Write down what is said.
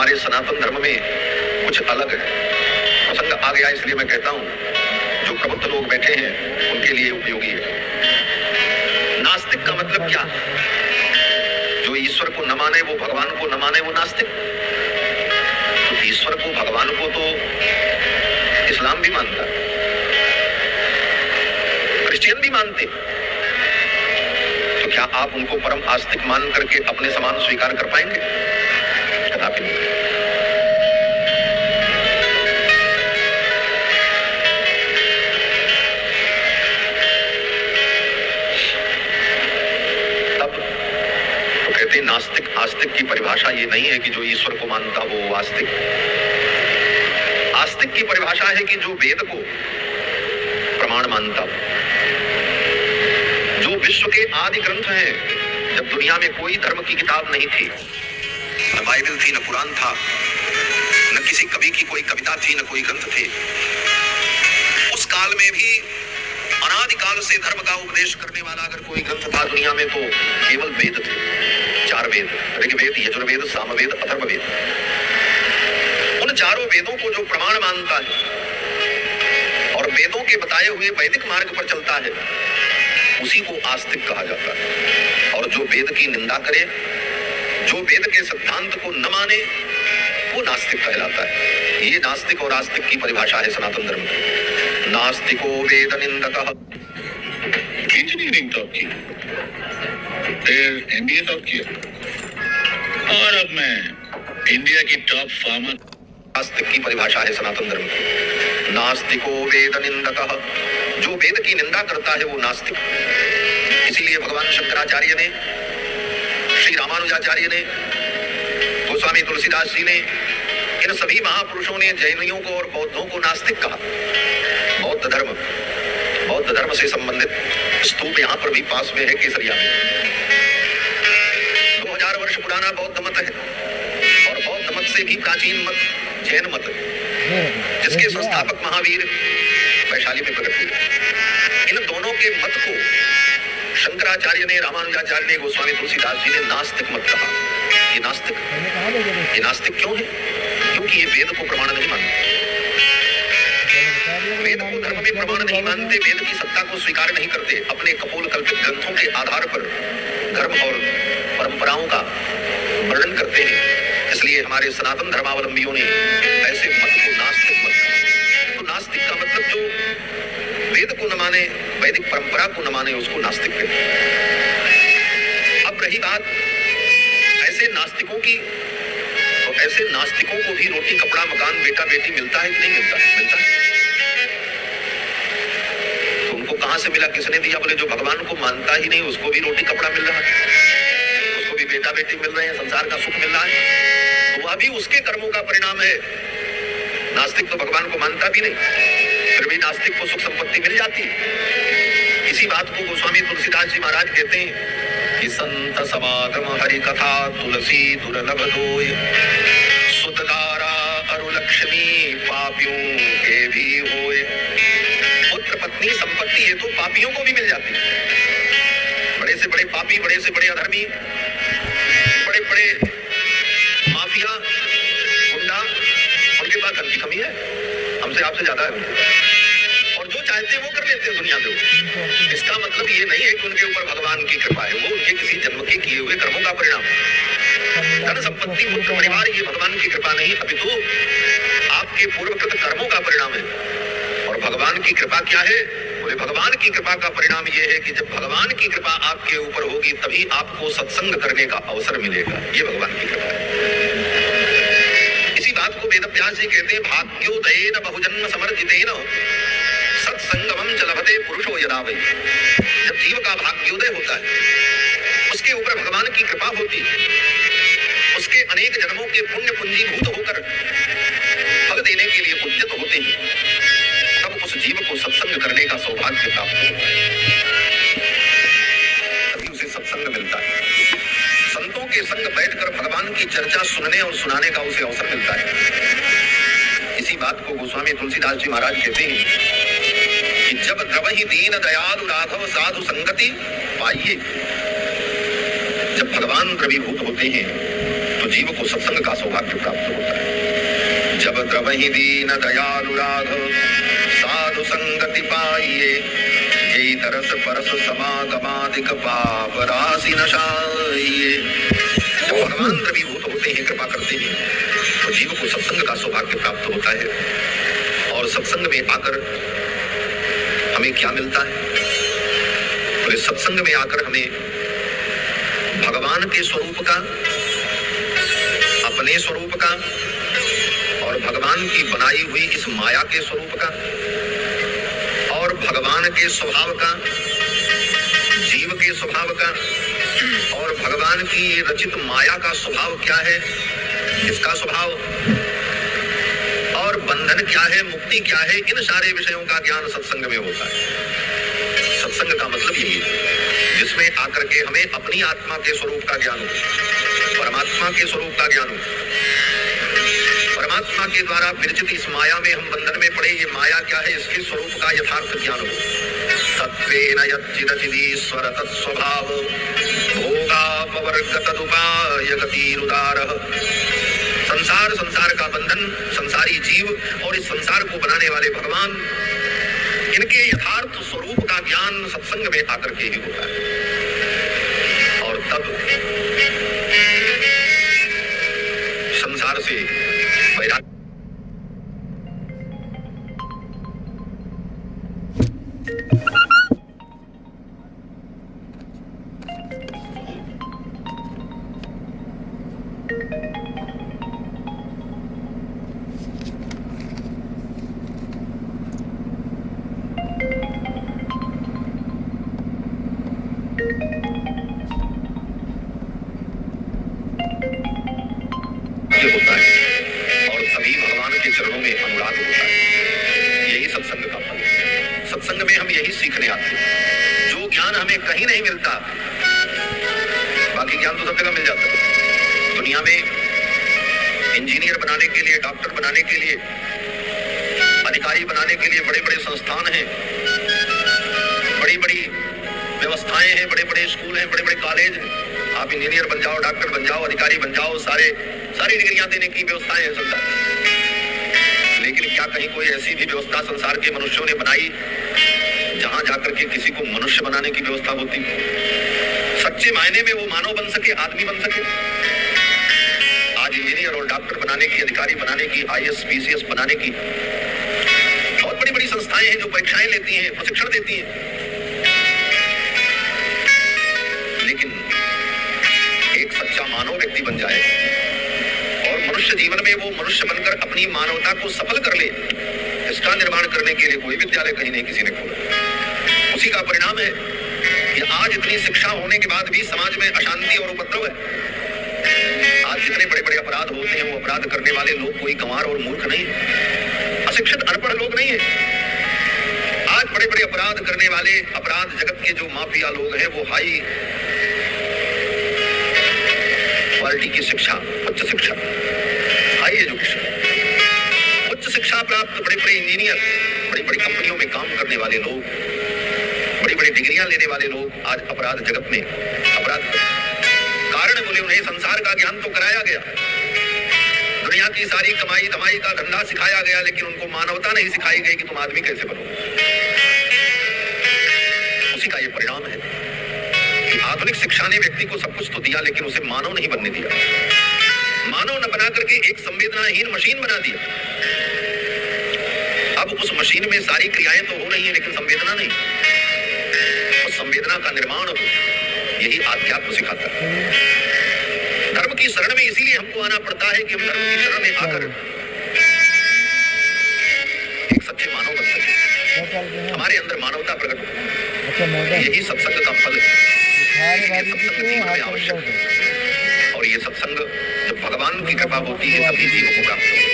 हमारे सनातन धर्म में कुछ अलग है। प्रसंग आ गया इसलिए मैं कहता हूं, जो प्रबुद्ध लोग बैठे हैं उनके लिए उपयोगी है। नास्तिक का मतलब क्या? जो ईश्वर को न माने, वो भगवान को न माने, वो नास्तिक। तो ईश्वर को, भगवान को तो इस्लाम भी मानता है, क्रिश्चियन भी मानते। तो क्या आप उनको परम आस्तिक मान करके अपने समान स्वीकार कर पाएंगे? कदापि नहीं। तब तो कहते हैं नास्तिक आस्तिक की परिभाषा ये नहीं है कि जो ईश्वर को मानता वो आस्तिक। आस्तिक की परिभाषा है कि जो वेद को प्रमाण मानता हो, जो विश्व के आदि ग्रंथ हैं। जब दुनिया में कोई धर्म की किताब नहीं थी, न बाइबल थी, न कुरान था, न किसी कवि की कोई कविता थी, न कोई ग्रंथ थे, उस काल में भी अनादिकाल से धर्म का उपदेश करने वाला अगर कोई ग्रंथ था दुनिया में तो केवल वेद थे। 4 वेद, ऋग्वेद, यजुर्वेद, सामवेद, अथर्ववेद। उन चारों वेदों को जो प्रमाण मानता है और वेदों के बताए हुए वैदिक मार्ग पर चलता है, उसी को आस्तिक कहा जाता है। और जो वेद की निंदा करे, जो वेद के सिद्धांत को न माने, वो नास्तिक कहलाता है। ये नास्तिक और आस्तिक की परिभाषा है सनातन धर्म की। नास्तिको वेद निंदकः। इंजीनियरिंग टॉप की, फिर एमबीए टॉप किया, और अब मैं इंडिया की टॉप फार्मर। आस्तिक की परिभाषा है सनातन धर्म की। नास्तिको वेद निंदकः। जो वेद की निंदा करता है वो नास्तिक। इसीलिए भगवान शंकराचार्य ने, श्री रामानुजाचार्य ने, गोस्वामी तुलसीदास जी ने, इन सभी महापुरुषों ने जैनियों को और बौद्धों को नास्तिक कहा। बौद्ध धर्म से संबंधित स्तूप यहाँ पर भी पास में है, केसरिया में। 2000 वर्ष पुराना बौद्ध मत है, और बौद्ध मत से भी प्राचीन मत जैन मत, जिसके संस्थापक महावीर वैशाली में प्रकट हुए। इन दोनों के मत को शंकराचार्य ने, रामानुजाचार्य ने, गोस्वामी तुलसीदास जी ने नास्तिक मत कहा। ये नास्तिक क्यों है? क्योंकि ये वेद को प्रमाण नहीं मानते। वेद को धर्म में प्रमाण नहीं मानते, वेद की सत्ता को स्वीकार नहीं करते, अपने कपोल कल्पित ग्रंथों के आधार पर धर्म और परंपराओं का वर्णन करते हैं। इसलिए हमारे सनातन धर्मावलंबियों ने ऐसे मत को नास्तिक मत कहा। तो नास्तिक का मतलब जो वेद को न माने, वैदिक परंपरा को न माने, उसको नास्तिक कहते हैं। अब रही बात ऐसे नास्तिकों की, तो ऐसे नास्तिकों को भी रोटी, कपड़ा, मकान, बेटा, बेटी मिलता है कि नहीं मिलता? मिलता है। तो उनको कहां से मिला, किसने दिया? बोले जो भगवान को मानता ही नहीं उसको भी रोटी, कपड़ा मिल रहा है, उसको भी बेटा, बेटी मिल रहे हैं, संसार का सुख मिल रहा है। तो वह भी उसके कर्मों का परिणाम है। नास्तिक तो भगवान को मानता भी नहीं, फिर भी नास्तिक को सुख संपत्ति मिल जाती है। इसी बात को गोस्वामी तुलसीदास जी महाराज कहते हैं कि संत समागम हरि कथा तुलसी दुर्लभ दोय, सुतदारा अरु लक्ष्मी पापियों के भी होय। पुत्र, पत्नी, संपत्ति ये तो पापियों को भी मिल जाती है। बड़े से बड़े पापी, बड़े से बड़े अधर्मी, बड़े बड़े माफिया, गुंडा, उनके पास धन की कमी है, हमसे आपसे ज्यादा है। और जो चाहते हैं वो कर लेते हैं दुनिया में। इसका मतलब ये नहीं है कि उनके ऊपर भगवान की कृपा है, वो उनके किसी जन्म के किए हुए कर्मों का परिणाम। धन, संपत्ति, पुत्र, परिवार ये भगवान की कृपा नहीं, अपितु आपके पूर्वकृत कर्मों का परिणाम है। और भगवान की कृपा क्या है? बोले भगवान की कृपा का परिणाम यह है कि जब भगवान की कृपा आपके ऊपर होगी तभी आपको सत्संग करने का अवसर मिलेगा। ये भगवान की कृपा है। इसी बात को वेदव्यास जी कहते हैं, भाग्योदयेन बहुजन्म समर्जितेन सत्संगमं च लभते पुरुषो यदा वै। जब जीव का भाग्योदय होता है, उसके ऊपर भगवान की कृपा होती है, उसके अनेक जन्मों के पुण्य पुंजीभूत होकर फल देने के लिए उद्यत होते हैं, तब उस जीव को सत्संग करने का सौभाग्य प्राप्त होता है, तभी उसे सत्संग मिलता है। संतों के संग बैठकर भगवान की चर्चा सुनने और सुनाने का उसे अवसर मिलता है। इसी बात को गोस्वामी तुलसीदास जी महाराज कहते हैं कि जब द्रवहि दीन दयालु राघव साधु संगति पाइए। जब भगवान द्रवीभूत होते हैं तो जीव को सत्संग का सौभाग्य प्राप्त होता है। जब द्रवहि दीन दयालु राघव साधु संगति पाइए, यही तरस परस समागमादिक पाप राशि नशाइए। जब भगवान द्रवीभूत होते हैं, कृपा करते हैं, तो जीव को सत्संग का सौभाग्य प्राप्त होता है। और सत्संग में आकर हमें क्या मिलता है? तो इस सत्संग में आकर हमें भगवान के स्वरूप का, अपने स्वरूप का और भगवान की बनाई हुई इस माया के स्वरूप का और भगवान के स्वभाव का, जीव के स्वभाव का और भगवान की रचित माया का स्वभाव क्या है, इसका स्वभाव और बंधन क्या है, मुक्ति क्या है, इन सारे विषयों का ज्ञान सत्संग में होता है। सत्संग का मतलब यही है जिसमें आकर के हमें अपनी आत्मा के स्वरूप का ज्ञान हो, परमात्मा के स्वरूप का ज्ञान हो, परमात्मा के द्वारा विरचित इस माया में हम बंधन में पड़े, ये माया क्या है, इसके स्वरूप का यथार्थ ज्ञान हो। तत्वेन यच्चिदचिदीश्वर तत्स्वभाव भोगापवर्ग तदुपाय गतिरुदारः। संसार का बंधन, संसारी जीव और इस संसार को बनाने वाले भगवान, इनके यथार्थ स्वरूप का ज्ञान सत्संग में आकर के ही होता है। और तब संसार से वैराग्य होता है और तभी भगवान के चरणों में अनुराग होता है। यही सत्संग का फल है। सत्संग में हम यही सीखने आते हैं। जो ज्ञान हमें कहीं नहीं मिलता, बाकी ज्ञान तो सब जगह मिल जाता है। दुनिया में इंजीनियर बनाने के लिए, डॉक्टर बनाने के लिए, अधिकारी बनाने के लिए बड़े बड़े संस्थान हैं, बड़ी बड़ी व्यवस्थाएं हैं, बड़े बड़े स्कूल हैं, बड़े बड़े कॉलेज हैं। आप इंजीनियर बन जाओ, डॉक्टर बन जाओ, अधिकारी बन जाओ, सारी डिग्रियां देने की व्यवस्थाएं हैं संसार। लेकिन क्या कहीं कोई ऐसी भी व्यवस्था संसार के मनुष्यों ने बनाई जहां जाकर के किसी को मनुष्य बनाने की व्यवस्था होती, सच्चे मायने में वो मानव बन सके, आदमी बन सके? आज इंजीनियर और डॉक्टर बनाने की, अधिकारी बनाने की, IAS PCS बनाने की बहुत बड़ी बड़ी संस्थाएं हैं जो परीक्षाएं लेती हैं, प्रशिक्षण देती हैं। लेकिन एक सच्चा मानव व्यक्ति बन जाए और मनुष्य जीवन में वो मनुष्य बनकर अपनी मानवता को सफल कर ले, इसका निर्माण करने के लिए कोई विद्यालय कहीं नहीं किसी ने खोला। उसी का परिणाम है कि आज इतनी शिक्षा होने के बाद भी समाज में अशांति और उपद्रव है। आज जितने बड़े बड़े अपराध होते हैं, वो अपराध करने वाले लोग कोई गंवार और मूर्ख नहीं, अशिक्षित अनपढ़ लोग नहीं है। आज बड़े बड़े अपराध करने वाले, अपराध जगत के जो माफिया लोग हैं, वो हाई क्वालिटी की शिक्षा, उच्च शिक्षा, हाई एजुकेशन, उच्च शिक्षा प्राप्त बड़े बड़े इंजीनियर, बड़ी बड़ी कंपनियों में काम करने वाले लोग, बड़ी बड़ी डिग्रियां लेने वाले लोग आज अपराध जगत में अपराध कारण बोले उन्हें संसार का ज्ञान तो कराया गया, दुनिया की सारी कमाई धमाई का धंधा सिखाया गया, लेकिन उनको मानवता नहीं सिखाई गई कि तुम आदमी कैसे बनो। उसी का ये परिणाम है कि आधुनिक शिक्षा ने व्यक्ति को सब कुछ तो दिया, लेकिन उसे मानव नहीं बनने दिया। मानव न बना करके एक संवेदनाहीन मशीन बना दिया। अब उस मशीन में सारी क्रियाएं तो हो रही हैं, लेकिन संवेदना नहीं। उस संवेदना का निर्माण हो, यही आध्यात्म सिखाता है। धर्म की शरण में इसीलिए हमको आना पड़ता है कि हम धर्म की शरण में आकर एक सच्चे मानव बन सके, हमारे अंदर मानवता प्रकट हो। यही सत्संग का फल है। ये सत्संग जीवन में आवश्यक है और ये सत्संग जब भगवान की कृपा होती है तभी जीव को प्राप्त होता है।